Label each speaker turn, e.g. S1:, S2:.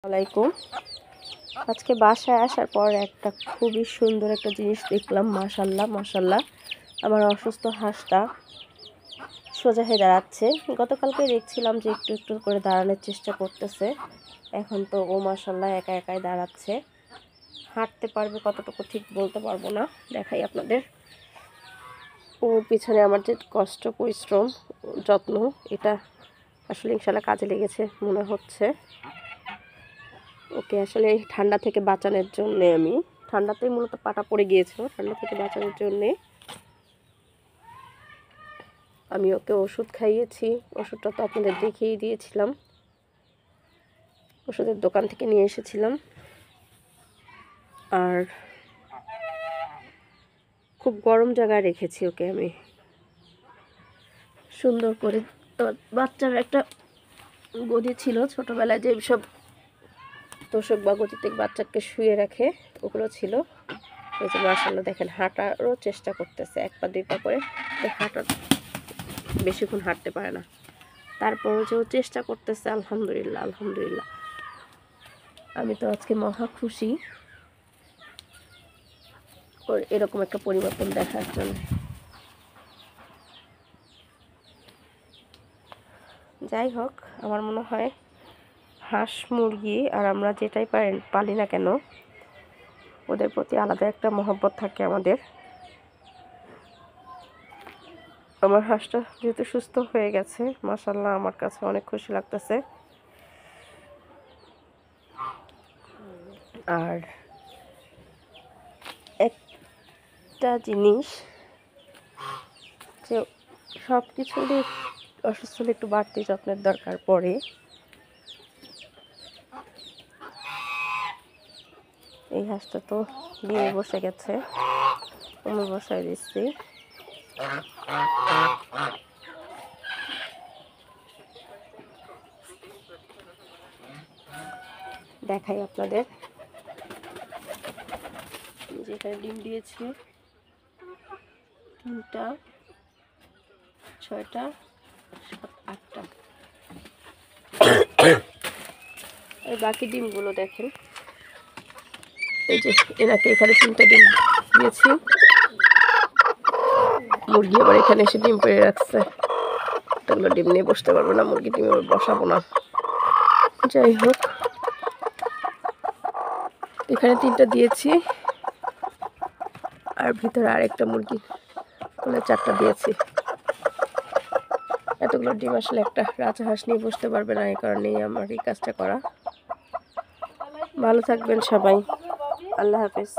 S1: আলাইকুম। আজকে বাসায় আসার পর একটা খুবই সুন্দর একটা জিনিস দেখলাম। মাশাল্লাহ মাশাল্লাহ, আমার অসুস্থ হাঁসটা সোজা হয়ে দাঁড়াচ্ছে। গতকালকে দেখছিলাম যে একটু একটু করে দাঁড়ানোর চেষ্টা করতেছে। এখন তো ও মাশাল্লাহ একা একাই দাঁড়াচ্ছে। হাঁটতে পারবে কতটুকু ঠিক বলতে পারবো না, দেখাই আপনাদের। ওর পিছনে আমার যে কষ্ট, পরিশ্রম, যত্ন, এটা আসলে ইনশাল্লাহ কাজে লেগেছে মনে হচ্ছে। ওকে আসলে ঠান্ডা থেকে বাঁচানোর জন্যে, আমি ঠান্ডাতেই মূলত পাটা পড়ে গিয়েছিল, ঠান্ডা থেকে বাঁচানোর জন্যে আমি ওকে ওষুধ খাইয়েছি। ওষুধটা তো আপনাদের দেখিয়েই দিয়েছিলাম, ওষুধের দোকান থেকে নিয়ে এসেছিলাম। আর খুব গরম জায়গায় রেখেছি ওকে আমি সুন্দর করে। বাচ্চার একটা গদি ছিল ছোটোবেলায়, যে সব তোষক বা গদিতে বাচ্চাকে শুয়ে রাখে, ওগুলো ছিল। এই যে মাশাআল্লাহ দেখেন, হাঁটারও চেষ্টা করতেছে, এক পা দুই পা করে। হাঁটার বেশিক্ষণ হাঁটতে পারে না, তারপরও যে ও চেষ্টা করতেছে। আলহামদুলিল্লাহ আলহামদুলিল্লাহ, আমি তো আজকে মহা খুশি ওর এরকম একটা পরিবর্তন দেখার জন্য। যাই হোক, আমার মনে হয় হাঁস মুরগি আর আমরা যেটাই পালি না কেন, ওদের প্রতি আলাদা একটা মহব্বত থাকে আমাদের। আমার হাঁসটা যেহেতু সুস্থ হয়ে গেছে, মাশাআল্লাহ আমার কাছে অনেক খুশি লাগতেছে। আর একটা জিনিস, যে সব কিছুরই অসুস্থ হলে একটু বাড়তি যত্নের দরকার পড়ে। এই হাঁসটা তো ডিমে বসে গেছে, আমি বসাই দিচ্ছি। দেখাই আপনাদের, যেখানে ডিম দিয়েছে 3টা 6টা 8টা। আর বাকি ডিমগুলো দেখেন, এই যে এনাকে এখানে 3টা ডিম দিয়েছি, মুরগি আবার এখানে এসে ডিম পেড়ে রাখছে। এগুলো ডিম নিয়ে বসতে পারবো না, মুরগি ডিম বসাবো না। যাই হোক, এখানে 3টা দিয়েছি, আর ভিতরে আরেকটা মুরগি মানে 4টা দিয়েছি। এতগুলো ডিম আসলে একটা রাজহাঁস নিয়ে বসতে পারবে না, এই কারণেই আমার এই কাজটা করা। ভালো থাকবেন সবাই, আল্লাহ হাফেজ।